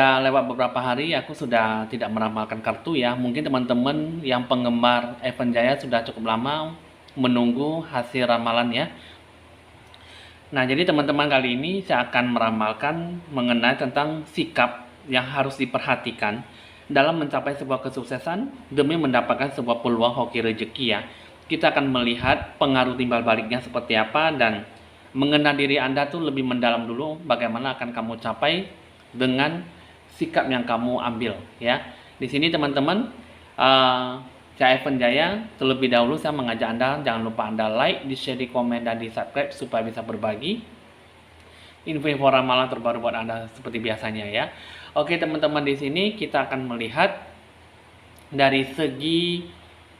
Sudah lewat beberapa hari aku sudah tidak meramalkan kartu ya. Mungkin teman-teman yang penggemar Evan Jaya sudah cukup lama menunggu hasil ramalan ya. Nah, jadi teman-teman kali ini saya akan meramalkan mengenai tentang sikap yang harus diperhatikan dalam mencapai sebuah kesuksesan demi mendapatkan sebuah peluang hoki rezeki ya. Kita akan melihat pengaruh timbal baliknya seperti apa dan mengenal diri Anda tuh lebih mendalam dulu bagaimana akan kamu capai dengan sikap yang kamu ambil ya. Di sini teman-teman, saya Evan Jaya. Terlebih dahulu saya mengajak Anda jangan lupa Anda like, di share, di komen dan di subscribe supaya bisa berbagi info-info ramalan terbaru buat Anda seperti biasanya ya. Oke teman-teman, di sini kita akan melihat dari segi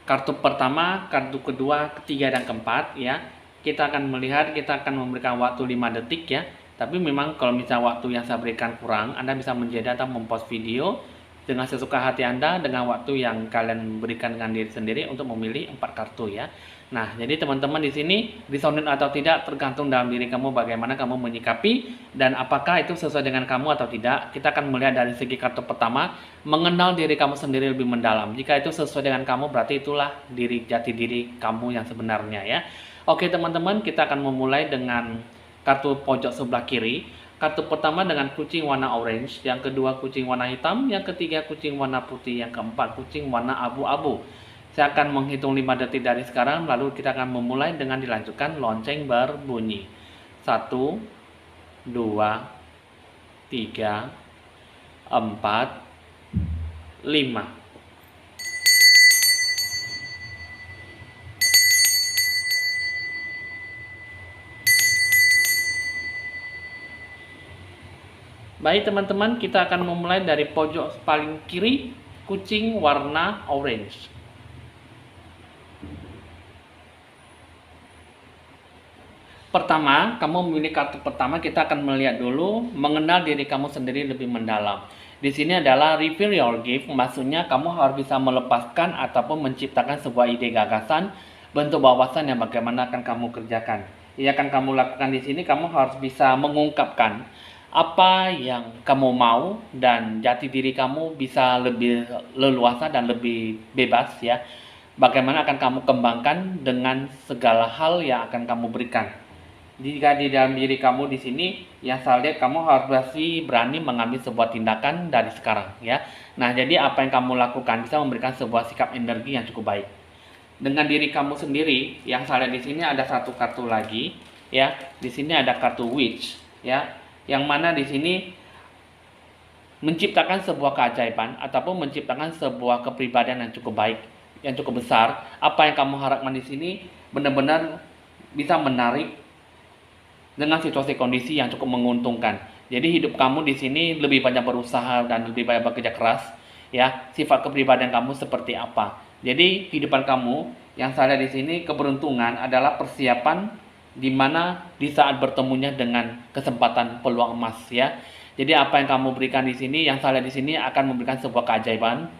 kartu pertama, kartu kedua, ketiga dan keempat ya. Kita akan melihat, kita akan memberikan waktu 5 detik ya. Tapi memang kalau misalnya waktu yang saya berikan kurang, Anda bisa menjeda atau mempost video dengan sesuka hati Anda dengan waktu yang kalian berikan dengan diri sendiri untuk memilih 4 kartu ya. Nah, jadi teman-teman di sini resonan atau tidak tergantung dalam diri kamu bagaimana kamu menyikapi dan apakah itu sesuai dengan kamu atau tidak. Kita akan melihat dari segi kartu pertama, mengenal diri kamu sendiri lebih mendalam. Jika itu sesuai dengan kamu, berarti itulah jati diri kamu yang sebenarnya ya. Oke teman-teman, kita akan memulai dengan kartu pojok sebelah kiri. Kartu pertama dengan kucing warna orange, yang kedua kucing warna hitam, yang ketiga kucing warna putih, yang keempat kucing warna abu-abu. Saya akan menghitung 5 detik dari sekarang, lalu kita akan memulai dengan dilanjutkan lonceng berbunyi. 1, 2, 3, 4, 5. Baik teman-teman, kita akan memulai dari pojok paling kiri, kucing warna orange. Pertama, kamu memilih kartu pertama, kita akan melihat dulu mengenal diri kamu sendiri lebih mendalam. Di sini adalah reveal your gift, maksudnya kamu harus bisa melepaskan ataupun menciptakan sebuah ide gagasan, bentuk wawasan yang bagaimana akan kamu kerjakan. Yang akan kamu lakukan di sini, kamu harus bisa mengungkapkan apa yang kamu mau dan jati diri kamu bisa lebih leluasa dan lebih bebas ya. Bagaimana akan kamu kembangkan dengan segala hal yang akan kamu berikan. Jika di dalam diri kamu di sini yang saya lihat, kamu harus berani mengambil sebuah tindakan dari sekarang ya. Nah, jadi apa yang kamu lakukan bisa memberikan sebuah sikap energi yang cukup baik. Dengan diri kamu sendiri, yang saya lihat di sini ada satu kartu lagi ya. Di sini ada kartu witch ya. Yang mana di sini menciptakan sebuah keajaiban ataupun menciptakan sebuah kepribadian yang cukup baik, yang cukup besar. Apa yang kamu harapkan di sini benar-benar bisa menarik dengan situasi kondisi yang cukup menguntungkan. Jadi hidup kamu di sini lebih banyak berusaha dan lebih banyak bekerja keras ya. Sifat kepribadian kamu seperti apa? Jadi kehidupan kamu yang saya lihat di sini, keberuntungan adalah persiapan di mana di saat bertemunya dengan kesempatan peluang emas ya. Jadi apa yang kamu berikan di sini, yang saya lihat di sini akan memberikan sebuah keajaiban.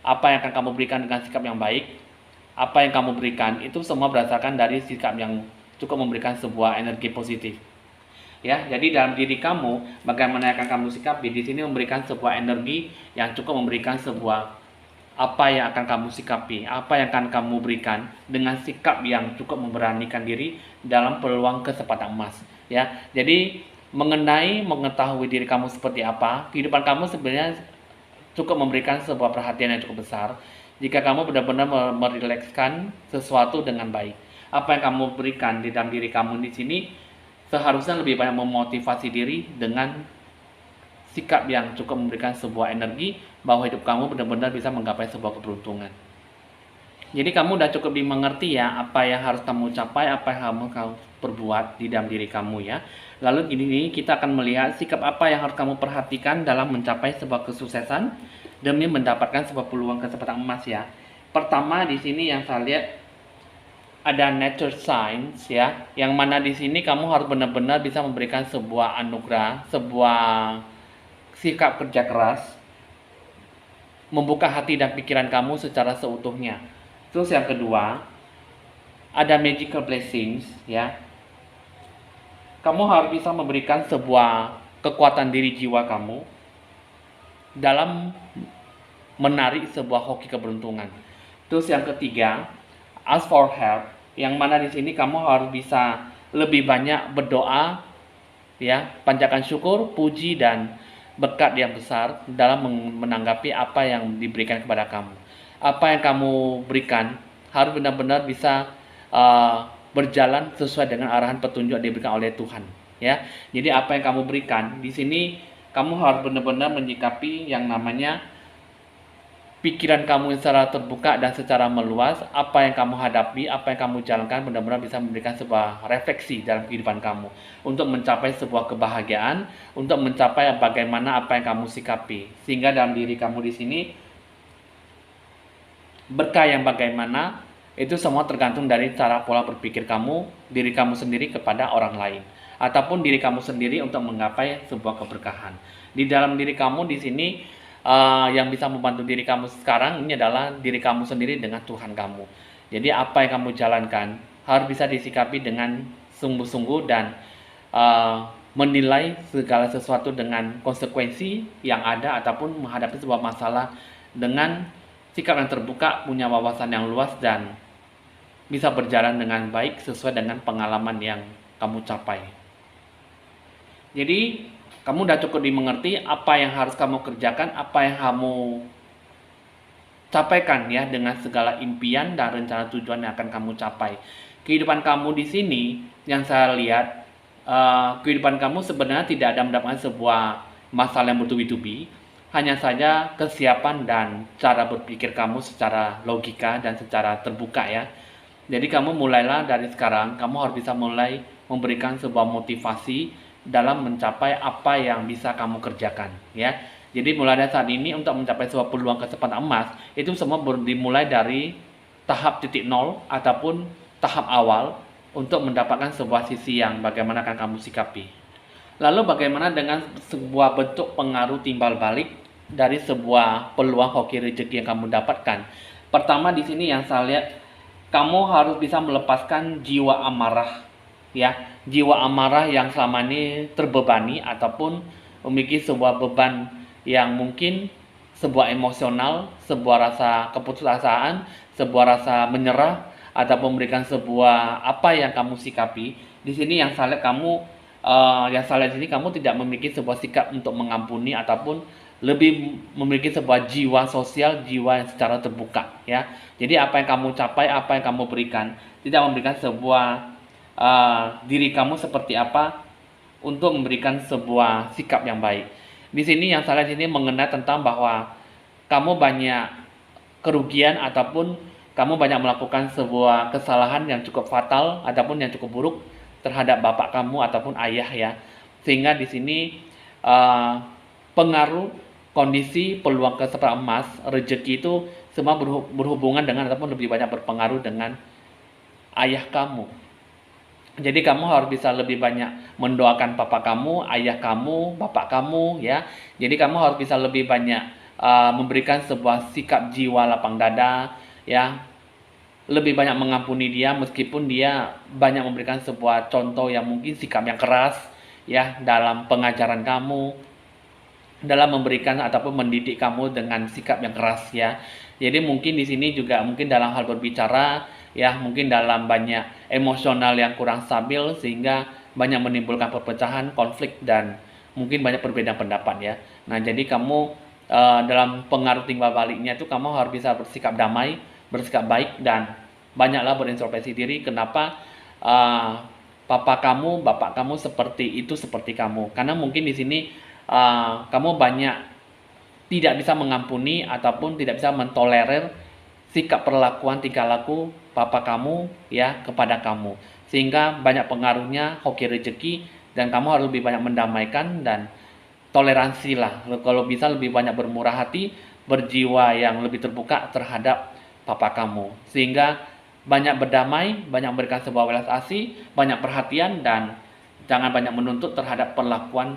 Apa yang akan kamu berikan dengan sikap yang baik, apa yang kamu berikan itu semua berdasarkan dari sikap yang cukup memberikan sebuah energi positif. Ya, jadi dalam diri kamu bagaimana akan kamu sikapi di sini memberikan sebuah energi yang cukup memberikan sebuah apa yang akan kamu sikapi, apa yang akan kamu berikan dengan sikap yang cukup memberanikan diri dalam peluang kesempatan emas ya. Jadi mengetahui diri kamu seperti apa, kehidupan kamu sebenarnya cukup memberikan sebuah perhatian yang cukup besar jika kamu benar-benar merilekskan sesuatu dengan baik. Apa yang kamu berikan di dalam diri kamu di sini seharusnya lebih banyak memotivasi diri dengan sikap yang cukup memberikan sebuah energi bahwa hidup kamu benar-benar bisa menggapai sebuah keberuntungan. Jadi kamu udah cukup dimengerti ya apa yang harus kamu capai, apa yang kamu perbuat di dalam diri kamu ya. Lalu ini kita akan melihat sikap apa yang harus kamu perhatikan dalam mencapai sebuah kesuksesan demi mendapatkan sebuah peluang kesempatan emas ya. Pertama di sini yang saya lihat ada nature science ya, yang mana di sini kamu harus benar-benar bisa memberikan sebuah anugerah, sebuah sikap kerja keras, membuka hati dan pikiran kamu secara seutuhnya. Terus yang kedua, ada magical blessings ya. Kamu harus bisa memberikan sebuah kekuatan diri jiwa kamu dalam menarik sebuah hoki keberuntungan. Terus yang ketiga, ask for help, yang mana di sini kamu harus bisa lebih banyak berdoa, ya, panjatkan syukur, puji dan berkat yang besar dalam menanggapi apa yang diberikan kepada kamu. Apa yang kamu berikan harus benar-benar bisa berjalan sesuai dengan arahan petunjuk yang diberikan oleh Tuhan, ya. Jadi apa yang kamu berikan di sini, kamu harus benar-benar menyikapi yang namanya pikiran kamu secara terbuka dan secara meluas. Apa yang kamu hadapi, apa yang kamu jalankan benar-benar bisa memberikan sebuah refleksi dalam kehidupan kamu untuk mencapai sebuah kebahagiaan, untuk mencapai bagaimana apa yang kamu sikapi, sehingga dalam diri kamu di sini berkah yang bagaimana itu semua tergantung dari cara pola berpikir kamu, diri kamu sendiri kepada orang lain, ataupun diri kamu sendiri untuk menggapai sebuah keberkahan. Di dalam diri kamu di sini yang bisa membantu diri kamu sekarang ini adalah diri kamu sendiri dengan Tuhan kamu. Jadi apa yang kamu jalankan harus bisa disikapi dengan sungguh-sungguh dan menilai segala sesuatu dengan konsekuensi yang ada, ataupun menghadapi sebuah masalah dengan sikap yang terbuka, punya wawasan yang luas dan bisa berjalan dengan baik sesuai dengan pengalaman yang kamu capai. Jadi kamu udah cukup dimengerti apa yang harus kamu kerjakan, apa yang kamu capaikan ya, dengan segala impian dan rencana tujuan yang akan kamu capai. Kehidupan kamu di sini yang saya lihat, kehidupan kamu sebenarnya tidak ada mendapatkan sebuah masalah yang bertubi-tubi, hanya saja kesiapan dan cara berpikir kamu secara logika dan secara terbuka ya. Jadi kamu mulailah dari sekarang, kamu harus bisa mulai memberikan sebuah motivasi dalam mencapai apa yang bisa kamu kerjakan ya. Jadi mulai dari saat ini untuk mencapai sebuah peluang kesempatan emas itu semua dimulai dari tahap titik nol ataupun tahap awal untuk mendapatkan sebuah sisi yang bagaimana akan kamu sikapi. Lalu bagaimana dengan sebuah bentuk pengaruh timbal balik dari sebuah peluang hoki rezeki yang kamu dapatkan? Pertama di sini yang saya lihat, kamu harus bisa melepaskan jiwa amarah ya, jiwa amarah yang selama ini terbebani ataupun memiliki sebuah beban yang mungkin sebuah emosional, sebuah rasa keputusasaan, sebuah rasa menyerah, atau memberikan sebuah apa yang kamu sikapi. Di sini yang saya lihat kamu yang saya lihat di sini kamu tidak memiliki sebuah sikap untuk mengampuni ataupun lebih memiliki sebuah jiwa sosial, jiwa yang secara terbuka ya. Jadi apa yang kamu capai, apa yang kamu berikan, tidak memberikan sebuah diri kamu seperti apa untuk memberikan sebuah sikap yang baik. Di sini yang saya lihat ini mengenai tentang bahwa kamu banyak kerugian ataupun kamu banyak melakukan sebuah kesalahan yang cukup fatal ataupun yang cukup buruk terhadap bapak kamu ataupun ayah ya. Sehingga di sini pengaruh kondisi peluang kesempatan emas rezeki itu semua berhubungan dengan ataupun lebih banyak berpengaruh dengan ayah kamu. Jadi kamu harus bisa lebih banyak mendoakan papa kamu, ayah kamu, bapak kamu ya. Jadi kamu harus bisa lebih banyak memberikan sebuah sikap jiwa lapang dada ya. Lebih banyak mengampuni dia meskipun dia banyak memberikan sebuah contoh yang mungkin sikap yang keras ya dalam pengajaran kamu, dalam memberikan ataupun mendidik kamu dengan sikap yang keras ya. Jadi mungkin di sini juga mungkin dalam hal berbicara ya, mungkin dalam banyak emosional yang kurang stabil sehingga banyak menimbulkan perpecahan, konflik dan mungkin banyak perbedaan pendapat ya. Nah, jadi kamu dalam pengaruh timbal baliknya itu kamu harus bisa bersikap damai, bersikap baik dan banyaklah berintrospeksi diri kenapa papa kamu, bapak kamu seperti itu seperti kamu. Karena mungkin di sini kamu banyak tidak bisa mengampuni ataupun tidak bisa mentolerir sikap perlakuan tingkah laku papa kamu ya kepada kamu, sehingga banyak pengaruhnya hoki rezeki dan kamu harus lebih banyak mendamaikan dan toleransi lah, kalau bisa lebih banyak bermurah hati, berjiwa yang lebih terbuka terhadap papa kamu, sehingga banyak berdamai, banyak memberikan sebuah welas asih, banyak perhatian dan jangan banyak menuntut terhadap perlakuan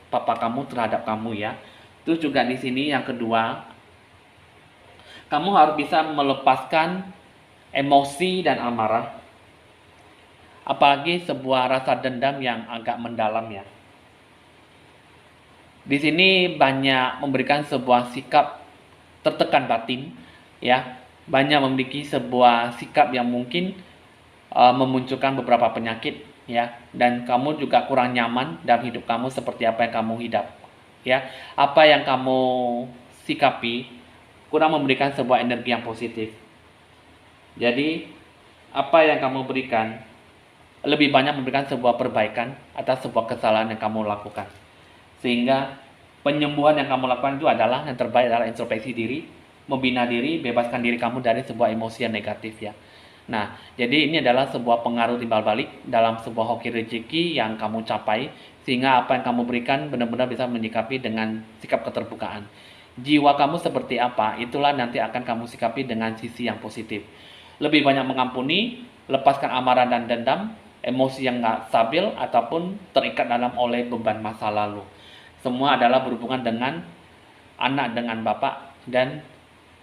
papa kamu terhadap kamu ya. Terus juga di sini yang kedua, kamu harus bisa melepaskan emosi dan amarah, apalagi sebuah rasa dendam yang agak mendalam ya. Di sini banyak memberikan sebuah sikap tertekan batin, ya, banyak memiliki sebuah sikap yang mungkin memunculkan beberapa penyakit, ya, dan kamu juga kurang nyaman dalam hidup kamu seperti apa yang kamu hidup, ya, apa yang kamu sikapi kurang memberikan sebuah energi yang positif. Jadi apa yang kamu berikan lebih banyak memberikan sebuah perbaikan atas sebuah kesalahan yang kamu lakukan, sehingga penyembuhan yang kamu lakukan itu adalah yang terbaik adalah introspeksi diri, membina diri, bebaskan diri kamu dari sebuah emosi yang negatif, ya. Nah, jadi ini adalah sebuah pengaruh timbal balik dalam sebuah hoki rezeki yang kamu capai, sehingga apa yang kamu berikan benar-benar bisa menyikapi dengan sikap keterbukaan. Jiwa kamu seperti apa, itulah nanti akan kamu sikapi dengan sisi yang positif. Lebih banyak mengampuni, lepaskan amarah dan dendam, emosi yang nggak stabil, ataupun terikat dalam oleh beban masa lalu. Semua adalah berhubungan dengan anak dengan bapak, dan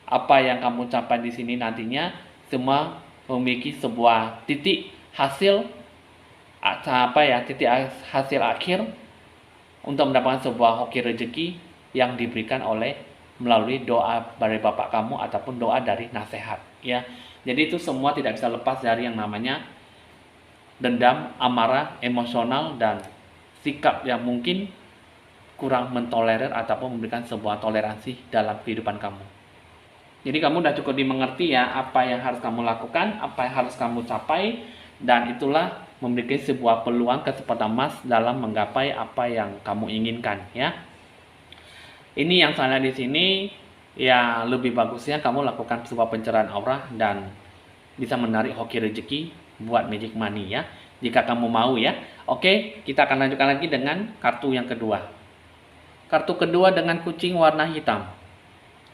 apa yang kamu capai di sini nantinya semua memiliki sebuah titik hasil titik hasil akhir untuk mendapatkan sebuah hoki rezeki yang diberikan oleh melalui doa dari bapak kamu ataupun doa dari nasihat, ya. Jadi itu semua tidak bisa lepas dari yang namanya dendam, amarah, emosional, dan sikap yang mungkin kurang mentolerir ataupun memberikan sebuah toleransi dalam kehidupan kamu. Jadi kamu sudah cukup dimengerti, ya, apa yang harus kamu lakukan, apa yang harus kamu capai, dan itulah memiliki sebuah peluang kesempatan emas dalam menggapai apa yang kamu inginkan, ya. Ini yang saya lihat di sini, ya, lebih bagusnya kamu lakukan sebuah pencerahan aura dan bisa menarik hoki rezeki buat magic money, ya, jika kamu mau, ya. Oke, kita akan lanjutkan lagi dengan kartu yang kedua. Kartu kedua dengan kucing warna hitam.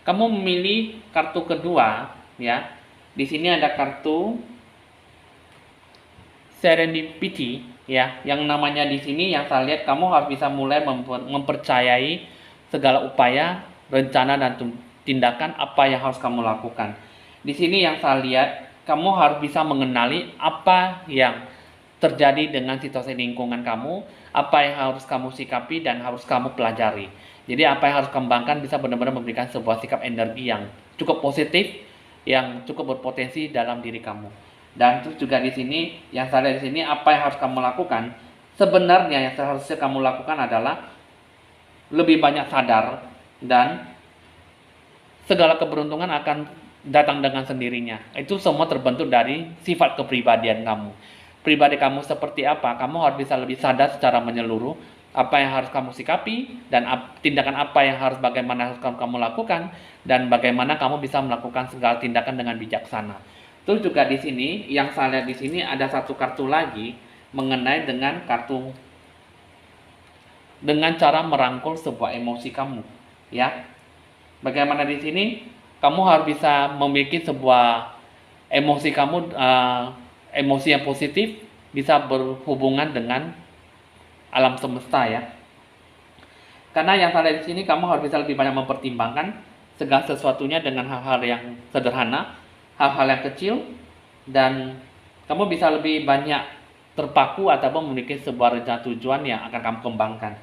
Kamu memilih kartu kedua, ya. Di sini ada kartu Serendipity, ya. Yang namanya di sini yang saya lihat kamu harus bisa mulai mempercayai segala upaya, rencana, dan tindakan apa yang harus kamu lakukan. Di sini yang saya lihat kamu harus bisa mengenali apa yang terjadi dengan situasi lingkungan kamu, apa yang harus kamu sikapi dan harus kamu pelajari. Jadi apa yang harus kembangkan bisa benar-benar memberikan sebuah sikap energi yang cukup positif, yang cukup berpotensi dalam diri kamu. Dan terus juga di sini yang saya lihat di sini apa yang harus kamu lakukan, sebenarnya yang seharusnya kamu lakukan adalah lebih banyak sadar, dan segala keberuntungan akan datang dengan sendirinya. Itu semua terbentuk dari sifat kepribadian kamu. Pribadi kamu seperti apa, kamu harus bisa lebih sadar secara menyeluruh apa yang harus kamu sikapi, dan tindakan apa yang harus bagaimana harus kamu lakukan, dan bagaimana kamu bisa melakukan segala tindakan dengan bijaksana. Terus juga di sini yang saya lihat di sini ada satu kartu lagi mengenai dengan kartu dengan cara merangkul sebuah emosi kamu, ya. Bagaimana di sini kamu harus bisa memiliki sebuah emosi kamu, emosi yang positif, bisa berhubungan dengan alam semesta, ya. Karena yang saya lihat di sini kamu harus bisa lebih banyak mempertimbangkan segala sesuatunya dengan hal-hal yang sederhana, hal-hal yang kecil, dan kamu bisa lebih banyak terpaku ataupun memiliki sebuah rencana tujuan yang akan kamu kembangkan.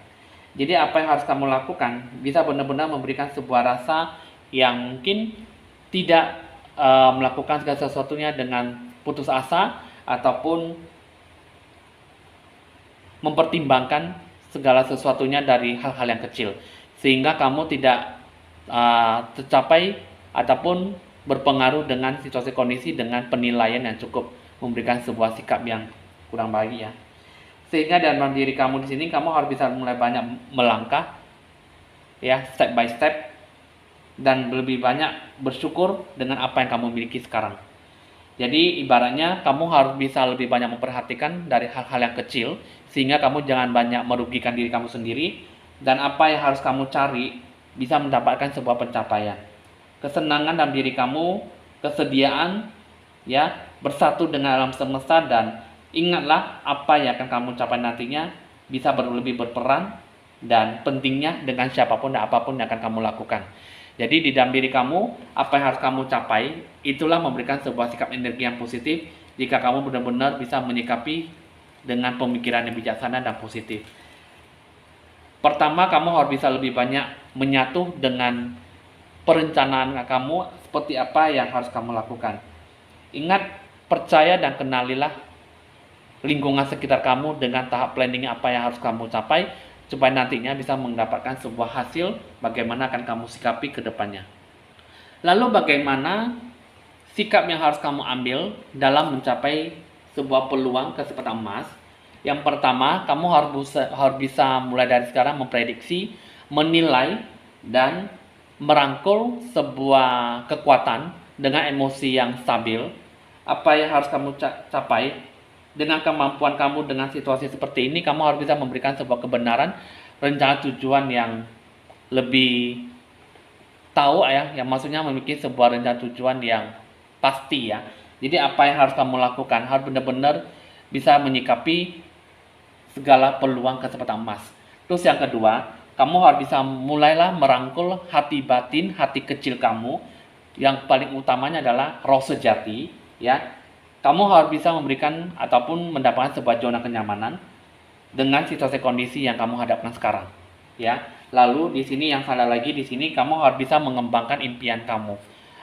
Jadi apa yang harus kamu lakukan bisa benar-benar memberikan sebuah rasa yang mungkin tidak melakukan segala sesuatunya dengan putus asa ataupun mempertimbangkan segala sesuatunya dari hal-hal yang kecil, sehingga kamu tidak tercapai ataupun berpengaruh dengan situasi kondisi dengan penilaian yang cukup memberikan sebuah sikap yang kurang baik, ya. Sehingga dalam diri kamu di sini kamu harus bisa mulai banyak melangkah, ya, step by step, dan lebih banyak bersyukur dengan apa yang kamu miliki sekarang. Jadi ibaratnya kamu harus bisa lebih banyak memperhatikan dari hal-hal yang kecil, sehingga kamu jangan banyak merugikan diri kamu sendiri, dan apa yang harus kamu cari bisa mendapatkan sebuah pencapaian. Kesenangan dalam diri kamu, kesediaan, ya, bersatu dengan alam semesta, dan ingatlah apa yang akan kamu capai nantinya bisa lebih berperan, dan pentingnya dengan siapapun dan apapun yang akan kamu lakukan. Jadi di dalam diri kamu, apa yang harus kamu capai, itulah memberikan sebuah sikap energi yang positif jika kamu benar-benar bisa menyikapi dengan pemikiran yang bijaksana dan positif. Pertama, kamu harus bisa lebih banyak menyatu dengan perencanaan kamu seperti apa yang harus kamu lakukan. Ingat, percaya dan kenalilah lingkungan sekitar kamu dengan tahap planning apa yang harus kamu capai supaya nantinya bisa mendapatkan sebuah hasil bagaimana akan kamu sikapi ke depannya. Lalu bagaimana sikap yang harus kamu ambil dalam mencapai sebuah peluang kesempatan emas? Yang pertama, kamu harus bisa mulai dari sekarang memprediksi, menilai, dan merangkul sebuah kekuatan dengan emosi yang stabil. Apa yang harus kamu capai? Dengan kemampuan kamu dengan situasi seperti ini, kamu harus bisa memberikan sebuah kebenaran, rencana tujuan yang lebih tahu ya, yang maksudnya memiliki sebuah rencana tujuan yang pasti ya. Jadi apa yang harus kamu lakukan harus benar-benar bisa menyikapi segala peluang kesempatan emas. Terus yang kedua, kamu harus bisa mulailah merangkul hati batin, hati kecil kamu. Yang paling utamanya adalah roh sejati ya. Kamu harus bisa memberikan ataupun mendapatkan sebuah zona kenyamanan dengan situasi kondisi yang kamu hadapkan sekarang ya. Lalu di sini yang salah lagi, di sini kamu harus bisa mengembangkan impian kamu.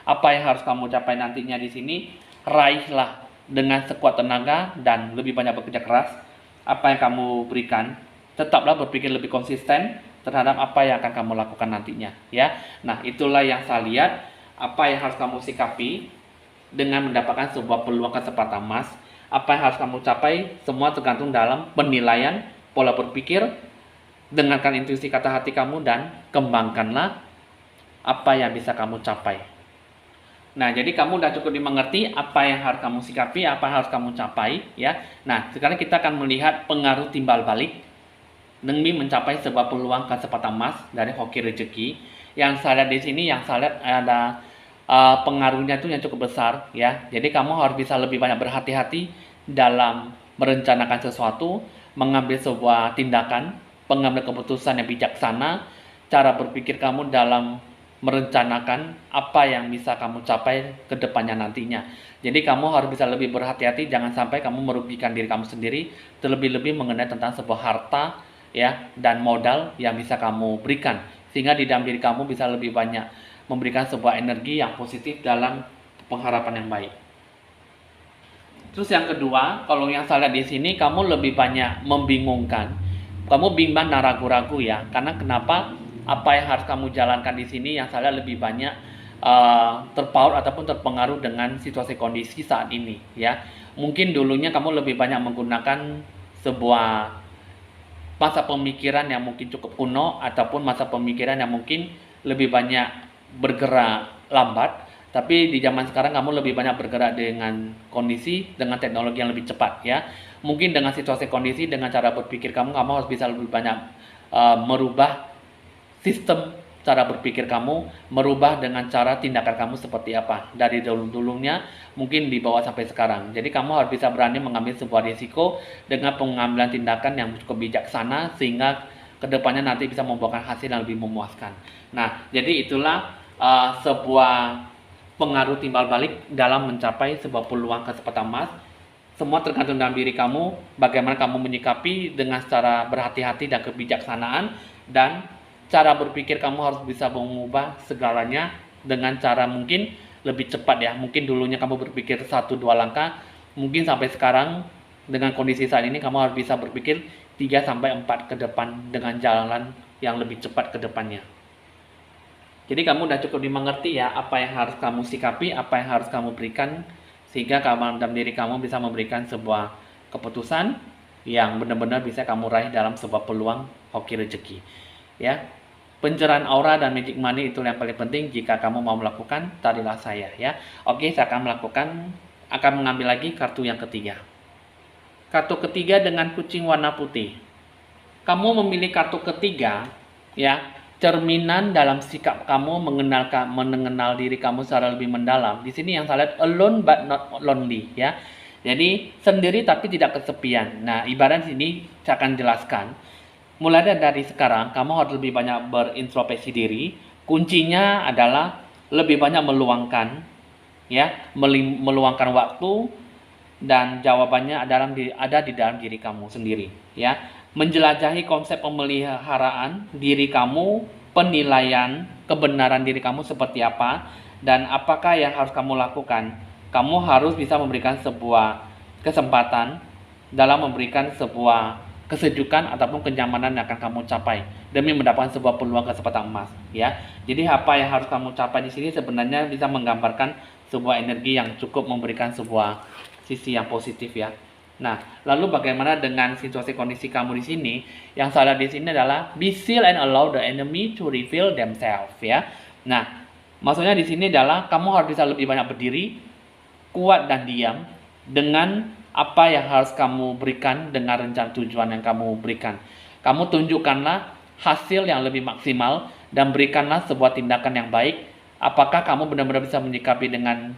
Apa yang harus kamu capai nantinya di sini? Raihlah dengan sekuat tenaga dan lebih banyak bekerja keras. Apa yang kamu berikan, tetaplah berpikir lebih konsisten terhadap apa yang akan kamu lakukan nantinya ya. Nah, itulah yang saya lihat apa yang harus kamu sikapi dengan mendapatkan sebuah peluang kesempatan emas. Apa yang harus kamu capai semua tergantung dalam penilaian, pola berpikir, dengarkan intuisi kata hati kamu, dan kembangkanlah apa yang bisa kamu capai. Nah, jadi kamu udah cukup dimengerti apa yang harus kamu sikapi, apa yang harus kamu capai ya. Nah, sekarang kita akan melihat pengaruh timbal balik demi mencapai sebuah peluang kesempatan emas dari hoki rezeki. Yang saya lihat di sini, yang saya lihat ada pengaruhnya itu yang cukup besar ya. Jadi kamu harus bisa lebih banyak berhati-hati dalam merencanakan sesuatu, mengambil sebuah tindakan, pengambil keputusan yang bijaksana, cara berpikir kamu dalam merencanakan apa yang bisa kamu capai ke depannya nantinya. Jadi kamu harus bisa lebih berhati-hati, jangan sampai kamu merugikan diri kamu sendiri, terlebih-lebih mengenai tentang sebuah harta ya dan modal yang bisa kamu berikan, sehingga di dalam diri kamu bisa lebih banyak memberikan sebuah energi yang positif dalam pengharapan yang baik. Terus yang kedua, kalau yang saya lihat di sini, kamu lebih banyak membingungkan. Kamu bimbang dan ragu-ragu ya. Karena kenapa? Apa yang harus kamu jalankan di sini yang saya lihat lebih banyak terpaut ataupun terpengaruh dengan situasi kondisi saat ini ya. Mungkin dulunya kamu lebih banyak menggunakan sebuah masa pemikiran yang mungkin cukup kuno ataupun masa pemikiran yang mungkin lebih banyak bergerak lambat, tapi di zaman sekarang kamu lebih banyak bergerak dengan kondisi, dengan teknologi yang lebih cepat ya. Mungkin dengan situasi kondisi, dengan cara berpikir kamu harus bisa lebih banyak merubah sistem cara berpikir kamu, merubah dengan cara tindakan kamu seperti apa dari dulu-dulunya mungkin dibawa sampai sekarang. Jadi kamu harus bisa berani mengambil sebuah risiko dengan pengambilan tindakan yang cukup bijaksana sehingga kedepannya nanti bisa membuahkan hasil yang lebih memuaskan. Nah, jadi itulah sebuah pengaruh timbal balik dalam mencapai sebuah peluang kesempatan emas. Semua tergantung dalam diri kamu, bagaimana kamu menyikapi dengan secara berhati-hati dan kebijaksanaan, dan cara berpikir kamu harus bisa mengubah segalanya dengan cara mungkin lebih cepat ya. Mungkin dulunya kamu berpikir 1-2 langkah, mungkin sampai sekarang dengan kondisi saat ini kamu harus bisa berpikir 3-4 ke depan dengan jalan yang lebih cepat ke depannya. Jadi kamu udah cukup dimengerti ya apa yang harus kamu sikapi, apa yang harus kamu berikan, sehingga kamu dalam diri kamu bisa memberikan sebuah keputusan yang benar-benar bisa kamu raih dalam sebuah peluang hoki rezeki. Ya, pencerahan aura dan magic money itu yang paling penting. Jika kamu mau melakukan, tarilah saya ya. Oke, saya akan mengambil lagi kartu yang ketiga. Kartu ketiga dengan kucing warna putih. Kamu memilih kartu ketiga ya, cerminan dalam sikap kamu mengenal diri kamu secara lebih mendalam. Di sini yang saya lihat alone but not lonely ya. Jadi sendiri tapi tidak kesepian. Nah, ibarat sini saya akan jelaskan. Mulai dari sekarang kamu harus lebih banyak berintrospeksi diri. Kuncinya adalah lebih banyak meluangkan ya, meluangkan waktu, dan jawabannya ada di dalam diri kamu sendiri ya. menjelajahi konsep pemeliharaan diri kamu, penilaian kebenaran diri kamu seperti apa, dan apakah yang harus kamu lakukan. Kamu harus bisa memberikan sebuah kesempatan dalam memberikan sebuah kesejukan ataupun kenyamanan yang akan kamu capai demi mendapatkan sebuah peluang kesempatan emas, ya. Jadi apa yang harus kamu capai di sini sebenarnya bisa menggambarkan sebuah energi yang cukup memberikan sebuah sisi yang positif, ya. Nah, lalu bagaimana dengan situasi kondisi kamu di sini? Yang salah di sini adalah be still and allow the enemy to reveal themselves, ya. Nah, maksudnya di sini adalah kamu harus bisa lebih banyak berdiri, kuat dan diam dengan apa yang harus kamu berikan dengan rencana tujuan yang kamu berikan. Kamu tunjukkanlah hasil yang lebih maksimal dan berikanlah sebuah tindakan yang baik. Apakah kamu benar-benar bisa menyikapi dengan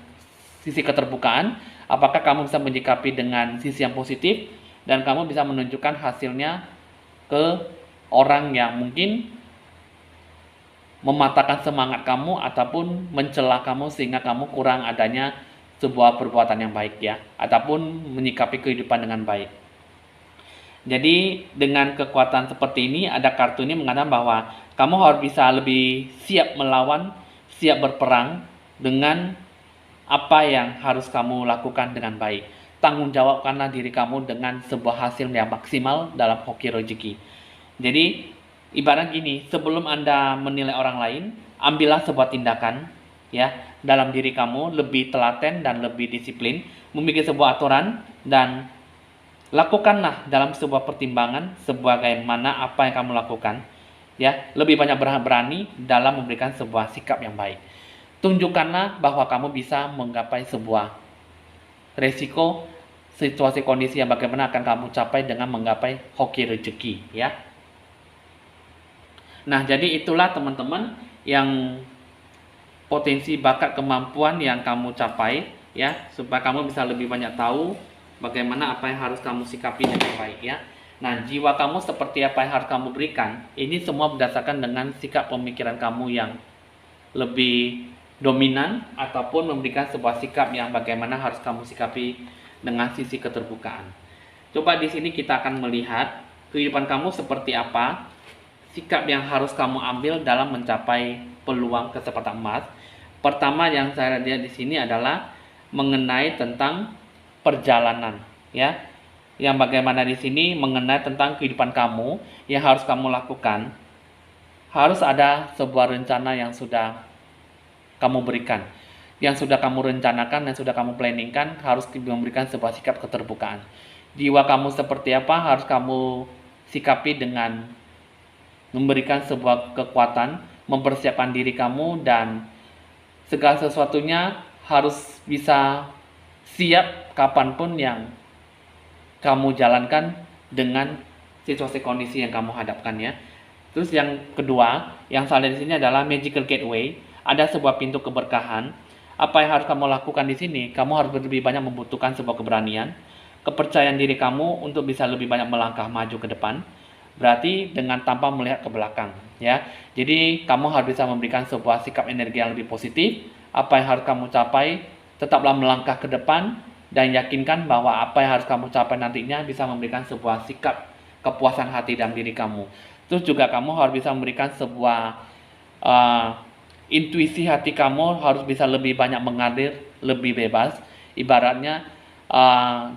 sisi keterbukaan? Apakah kamu bisa menyikapi dengan sisi yang positif? Dan kamu bisa menunjukkan hasilnya ke orang yang mungkin mematahkan semangat kamu ataupun mencela kamu sehingga kamu kurang adanya sebuah perbuatan yang baik, ya, ataupun menyikapi kehidupan dengan baik. Jadi dengan kekuatan seperti ini, ada kartu ini mengatakan bahwa kamu harus bisa lebih siap melawan, siap berperang dengan apa yang harus kamu lakukan dengan baik. Tanggung jawabkanlah diri kamu dengan sebuah hasil yang maksimal dalam hoki rezeki. Jadi ibarat gini, sebelum Anda menilai orang lain, ambillah sebuah tindakan, ya, dalam diri kamu, lebih telaten dan lebih disiplin, memiliki sebuah aturan, dan lakukanlah dalam sebuah pertimbangan sebagaimana apa yang kamu lakukan, ya, lebih banyak berani dalam memberikan sebuah sikap yang baik. Tunjukkanlah bahwa kamu bisa menggapai sebuah resiko, situasi kondisi yang bagaimana akan kamu capai dengan menggapai hoki rezeki, ya. Nah, jadi itulah teman-teman yang potensi bakat kemampuan yang kamu capai, ya, supaya kamu bisa lebih banyak tahu bagaimana apa yang harus kamu sikapi dengan baik, ya. Nah, jiwa kamu seperti apa yang harus kamu berikan, ini semua berdasarkan dengan sikap pemikiran kamu yang lebih dominan ataupun memberikan sebuah sikap yang bagaimana harus kamu sikapi dengan sisi keterbukaan. Coba di sini kita akan melihat kehidupan kamu seperti apa, sikap yang harus kamu ambil dalam mencapai peluang kesempatan emas. Pertama yang saya lihat di sini adalah mengenai tentang perjalanan, ya. Yang bagaimana di sini mengenai tentang kehidupan kamu yang harus kamu lakukan. Harus ada sebuah rencana yang sudah kamu berikan, yang sudah kamu rencanakan, yang sudah kamu planningkan, harus memberikan sebuah sikap keterbukaan. Jiwa kamu seperti apa harus kamu sikapi dengan memberikan sebuah kekuatan, mempersiapkan diri kamu, dan segala sesuatunya harus bisa siap kapanpun yang kamu jalankan dengan situasi kondisi yang kamu hadapkan, ya. Terus yang kedua, yang saya lihat di sini adalah magical gateway. Ada sebuah pintu keberkahan. Apa yang harus kamu lakukan di sini? Kamu harus lebih banyak membutuhkan sebuah keberanian, kepercayaan diri kamu untuk bisa lebih banyak melangkah maju ke depan. Berarti dengan tanpa melihat ke belakang, ya. Jadi kamu harus bisa memberikan sebuah sikap energi yang lebih positif. Apa yang harus kamu capai, tetaplah melangkah ke depan dan yakinkan bahwa apa yang harus kamu capai nantinya bisa memberikan sebuah sikap kepuasan hati dalam diri kamu. Terus juga kamu harus bisa memberikan sebuah intuisi hati kamu harus bisa lebih banyak mengalir, lebih bebas. Ibaratnya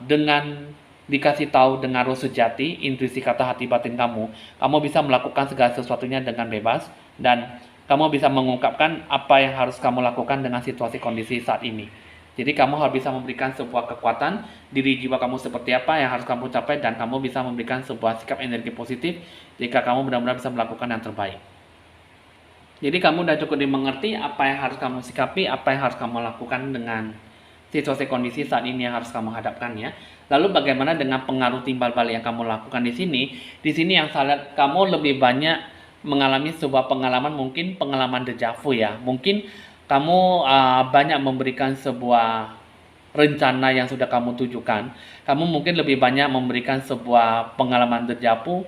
dengan dikasih tahu dengan roh sejati, intuisi kata hati batin kamu, kamu bisa melakukan segala sesuatunya dengan bebas dan kamu bisa mengungkapkan apa yang harus kamu lakukan dengan situasi kondisi saat ini. Jadi kamu harus bisa memberikan sebuah kekuatan, diri jiwa kamu seperti apa yang harus kamu capai, dan kamu bisa memberikan sebuah sikap energi positif jika kamu benar-benar bisa melakukan yang terbaik. Jadi kamu sudah cukup dimengerti apa yang harus kamu sikapi, apa yang harus kamu lakukan dengan situasi kondisi saat ini yang harus kamu hadapkan, ya. Lalu bagaimana dengan pengaruh timbal balik yang kamu lakukan di sini? Di sini yang saya lihat kamu lebih banyak mengalami sebuah pengalaman, mungkin pengalaman deja vu, ya. Mungkin kamu banyak memberikan sebuah rencana yang sudah kamu tujukan. Kamu mungkin lebih banyak memberikan sebuah pengalaman deja vu,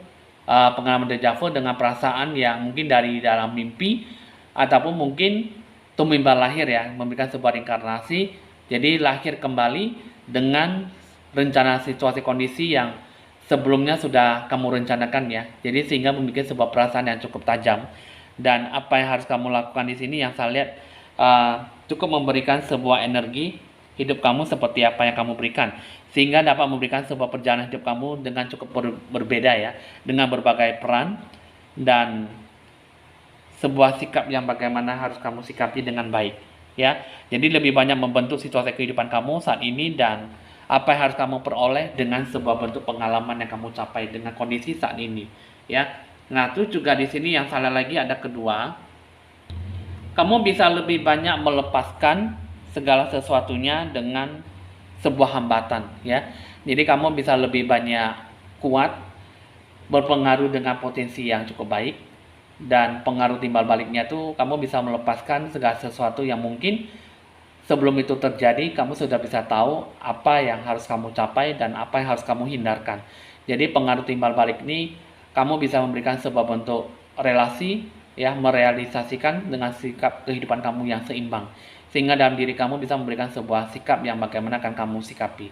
dengan perasaan yang mungkin dari dalam mimpi ataupun mungkin tumimbal lahir, ya, memberikan sebuah reinkarnasi. Jadi lahir kembali dengan rencana situasi kondisi yang sebelumnya sudah kamu rencanakan ya. Jadi sehingga membuat sebuah perasaan yang cukup tajam. Dan apa yang harus kamu lakukan di sini yang saya lihat cukup memberikan sebuah energi hidup kamu seperti apa yang kamu berikan, sehingga dapat memberikan sebuah perjalanan hidup kamu dengan cukup berbeda ya, dengan berbagai peran dan sebuah sikap yang bagaimana harus kamu sikapi dengan baik ya. Jadi lebih banyak membentuk situasi kehidupan kamu saat ini dan apa yang harus kamu peroleh dengan sebuah bentuk pengalaman yang kamu capai dengan kondisi saat ini ya. Nah, itu juga di sini yang salah lagi ada kedua, kamu bisa lebih banyak melepaskan segala sesuatunya dengan sebuah hambatan ya. Jadi kamu bisa lebih banyak kuat berpengaruh dengan potensi yang cukup baik, dan pengaruh timbal baliknya tuh kamu bisa melepaskan segala sesuatu yang mungkin sebelum itu terjadi kamu sudah bisa tahu apa yang harus kamu capai dan apa yang harus kamu hindarkan. Jadi pengaruh timbal balik ini kamu bisa memberikan sebuah bentuk relasi ya, merealisasikan dengan sikap kehidupan kamu yang seimbang, sehingga dalam diri kamu bisa memberikan sebuah sikap yang bagaimana akan kamu sikapi.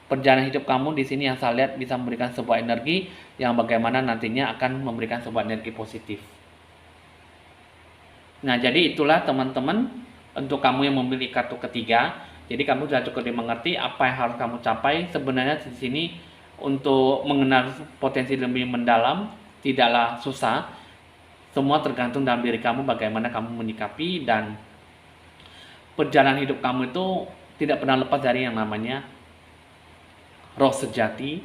Perjalanan hidup kamu di sini yang saya lihat bisa memberikan sebuah energi yang bagaimana nantinya akan memberikan sebuah energi positif. Nah, jadi itulah teman-teman untuk kamu yang memilih kartu ketiga. Jadi kamu sudah cukup dimengerti apa yang harus kamu capai. Sebenarnya di sini untuk mengenal potensi lebih mendalam tidaklah susah. Semua tergantung dalam diri kamu bagaimana kamu menyikapi, dan perjalanan hidup kamu itu tidak pernah lepas dari yang namanya roh sejati,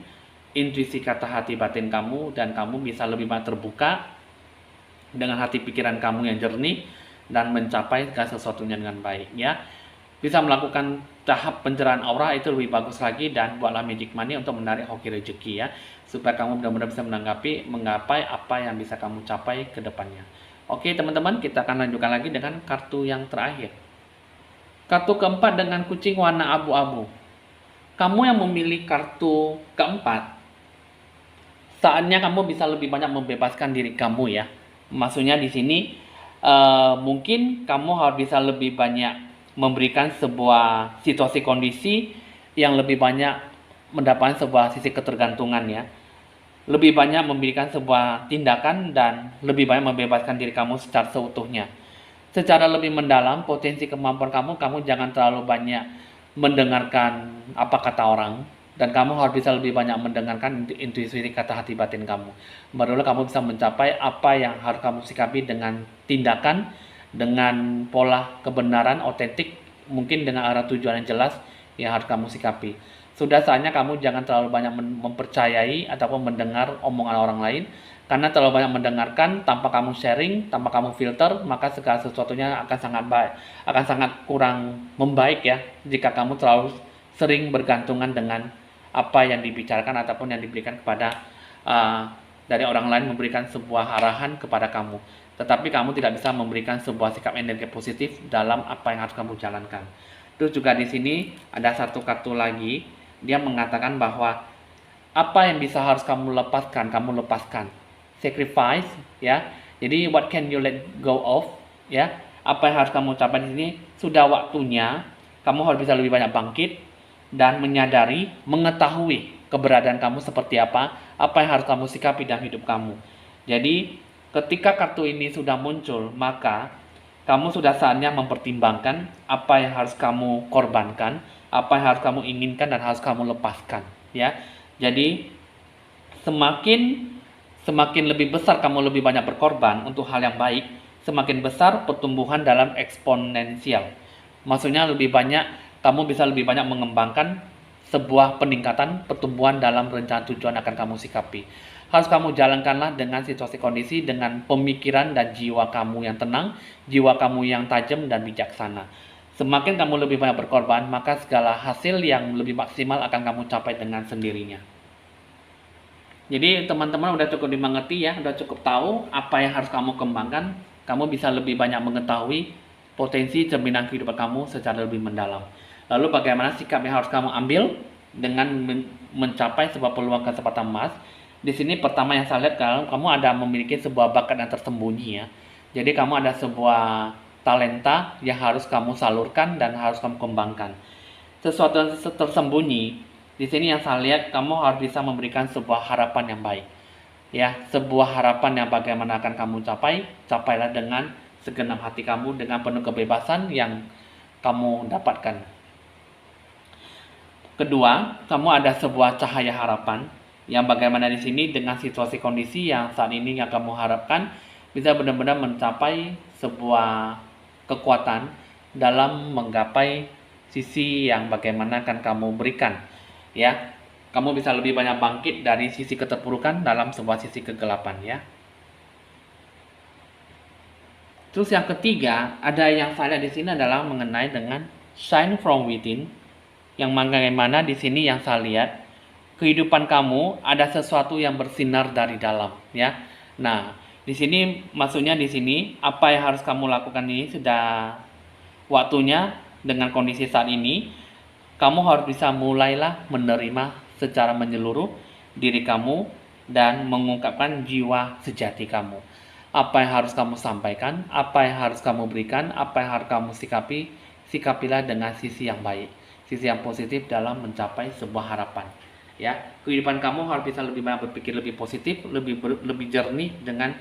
intuisi kata hati batin kamu, dan kamu bisa lebih banyak terbuka dengan hati pikiran kamu yang jernih dan mencapai segala sesuatunya dengan baik ya. Bisa melakukan tahap pencerahan aura itu lebih bagus lagi, dan buatlah magic money untuk menarik hoki rezeki ya, supaya kamu benar-benar bisa menggapai apa yang bisa kamu capai ke depannya. Oke teman-teman, kita akan lanjutkan lagi dengan kartu yang terakhir. Kartu keempat dengan kucing warna abu-abu. Kamu yang memilih kartu keempat, saatnya kamu bisa lebih banyak membebaskan diri kamu ya. Maksudnya di sini mungkin kamu harus bisa lebih banyak memberikan sebuah situasi kondisi yang lebih banyak mendapatkan sebuah sisi ketergantungan ya. Lebih banyak memberikan sebuah tindakan dan lebih banyak membebaskan diri kamu secara seutuhnya. Secara lebih mendalam potensi kemampuan kamu jangan terlalu banyak mendengarkan apa kata orang, dan kamu harus bisa lebih banyak mendengarkan intuisi kata hati batin kamu. Barulah kamu bisa mencapai apa yang harus kamu sikapi dengan tindakan, dengan pola kebenaran otentik, mungkin dengan arah tujuan yang jelas yang harus kamu sikapi. Sudah saatnya kamu jangan terlalu banyak mempercayai ataupun mendengar omongan orang lain, karena terlalu banyak mendengarkan tanpa kamu sharing, tanpa kamu filter, maka segala sesuatunya akan sangat kurang membaik ya, jika kamu terlalu sering bergantungan dengan apa yang dibicarakan ataupun yang diberikan kepada dari orang lain, memberikan sebuah arahan kepada kamu, tetapi kamu tidak bisa memberikan sebuah sikap energi positif dalam apa yang harus kamu jalankan. Terus juga di sini ada satu kartu lagi, dia mengatakan bahwa apa yang bisa harus kamu lepaskan. Sacrifice ya. Jadi what can you let go of ya. Apa yang harus kamu capai di sini, sudah waktunya kamu harus bisa lebih banyak bangkit dan menyadari, mengetahui keberadaan kamu seperti apa yang harus kamu sikapi dalam hidup kamu. Jadi ketika kartu ini sudah muncul, maka kamu sudah saatnya mempertimbangkan apa yang harus kamu korbankan, apa yang harus kamu inginkan dan harus kamu lepaskan ya. Jadi semakin lebih besar kamu lebih banyak berkorban untuk hal yang baik, semakin besar pertumbuhan dalam eksponensial. Maksudnya lebih banyak kamu bisa lebih banyak mengembangkan sebuah peningkatan pertumbuhan dalam rencana tujuan akan kamu sikapi. Harus kamu jalankanlah dengan situasi kondisi, dengan pemikiran dan jiwa kamu yang tenang, jiwa kamu yang tajam dan bijaksana. Semakin kamu lebih banyak berkorban, maka segala hasil yang lebih maksimal akan kamu capai dengan sendirinya. Jadi teman-teman udah cukup dimengerti ya, udah cukup tahu apa yang harus kamu kembangkan. Kamu bisa lebih banyak mengetahui potensi cerminan kehidupan kamu secara lebih mendalam. Lalu bagaimana sikap yang harus kamu ambil dengan mencapai sebuah peluang kesempatan emas. Di sini pertama yang saya lihat, kamu ada memiliki sebuah bakat yang tersembunyi ya. Jadi kamu ada sebuah talenta yang harus kamu salurkan dan harus kamu kembangkan. Sesuatu yang tersembunyi Di sini yang saya lihat, kamu harus bisa memberikan sebuah harapan yang baik. Ya, sebuah harapan yang bagaimana akan kamu capai, capailah dengan segenap hati kamu, dengan penuh kebebasan yang kamu dapatkan. Kedua, kamu ada sebuah cahaya harapan yang bagaimana di sini dengan situasi kondisi yang saat ini yang kamu harapkan bisa benar-benar mencapai sebuah kekuatan dalam menggapai sisi yang bagaimana akan kamu berikan. Ya, kamu bisa lebih banyak bangkit dari sisi keterpurukan dalam sebuah sisi kegelapan, ya. Terus yang ketiga, ada yang saya lihat di sini adalah mengenai dengan shine from within, yang bagaimana di sini yang saya lihat kehidupan kamu ada sesuatu yang bersinar dari dalam, ya. Nah, di sini maksudnya di sini apa yang harus kamu lakukan ini sudah waktunya dengan kondisi saat ini. Kamu harus bisa mulailah menerima secara menyeluruh diri kamu dan mengungkapkan jiwa sejati kamu. Apa yang harus kamu sampaikan, apa yang harus kamu berikan, apa yang harus kamu sikapi, sikapilah dengan sisi yang baik, sisi yang positif dalam mencapai sebuah harapan. Ya, kehidupan kamu harus bisa lebih banyak berpikir lebih positif, lebih jernih dengan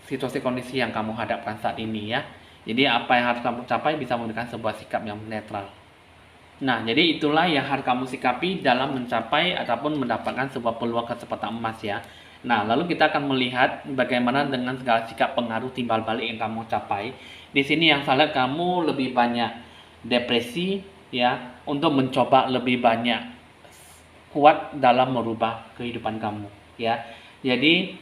situasi kondisi yang kamu hadapkan saat ini, ya. Jadi apa yang harus kamu capai bisa memberikan sebuah sikap yang netral. Nah, jadi itulah yang harus kamu sikapi dalam mencapai ataupun mendapatkan sebuah peluang kesempatan emas, ya. Nah, lalu kita akan melihat bagaimana dengan segala sikap pengaruh timbal balik yang kamu capai. Di sini yang saya lihat kamu lebih banyak depresi, ya, untuk mencoba lebih banyak kuat dalam merubah kehidupan kamu, ya. Jadi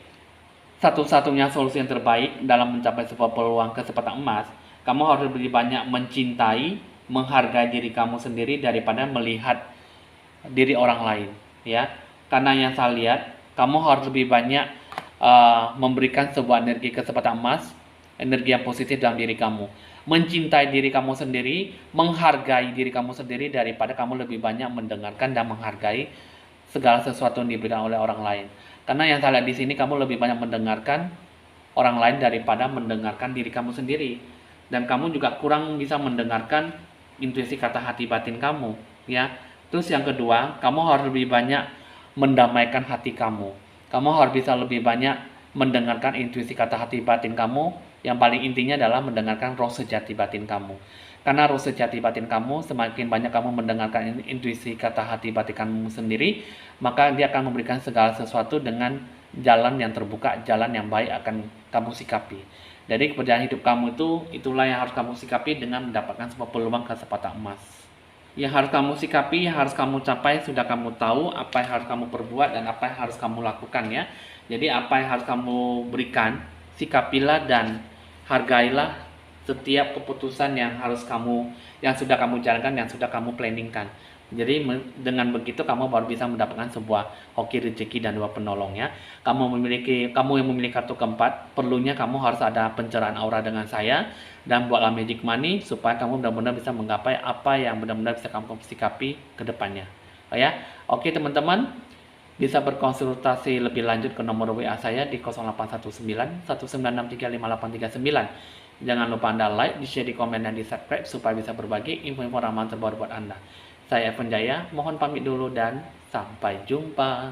satu-satunya solusi yang terbaik dalam mencapai sebuah peluang kesempatan emas, kamu harus lebih banyak mencintai, menghargai diri kamu sendiri daripada melihat diri orang lain, ya. Karena yang saya lihat, kamu harus lebih banyak memberikan sebuah energi kesempatan emas, energi yang positif dalam diri kamu, mencintai diri kamu sendiri, menghargai diri kamu sendiri daripada kamu lebih banyak mendengarkan dan menghargai segala sesuatu yang diberikan oleh orang lain. Karena yang saya lihat di sini, kamu lebih banyak mendengarkan orang lain daripada mendengarkan diri kamu sendiri, dan kamu juga kurang bisa mendengarkan intuisi kata hati batin kamu, ya. Terus yang kedua, kamu harus lebih banyak mendamaikan hati kamu. Kamu harus bisa lebih banyak mendengarkan intuisi kata hati batin kamu. Yang paling intinya adalah mendengarkan roh sejati batin kamu. Karena roh sejati batin kamu, semakin banyak kamu mendengarkan intuisi kata hati batin kamu sendiri, maka dia akan memberikan segala sesuatu dengan jalan yang terbuka, jalan yang baik akan kamu sikapi. Jadi keperjalanan hidup kamu itulah yang harus kamu sikapi dengan mendapatkan sebuah peluang kesempatan emas. Yang harus kamu sikapi, yang harus kamu capai, sudah kamu tahu apa yang harus kamu perbuat dan apa yang harus kamu lakukan, ya. Jadi apa yang harus kamu berikan, sikapilah dan hargailah setiap keputusan yang sudah kamu jalankan, yang sudah kamu planningkan. Jadi dengan begitu kamu baru bisa mendapatkan sebuah hoki rezeki dan dua penolong, ya. Kamu yang memiliki kartu keempat, perlunya kamu harus ada pencerahan aura dengan saya dan buatlah magic money supaya kamu benar-benar bisa menggapai apa yang benar-benar bisa kamu sikapi ke depannya. Ya. Oke teman-teman, bisa berkonsultasi lebih lanjut ke nomor WA saya di 0819 196358839. Jangan lupa Anda like, di-share, di komen, dan di subscribe supaya bisa berbagi info-info ramalan terbaru buat Anda. Saya Evan Jaya, mohon pamit dulu dan sampai jumpa.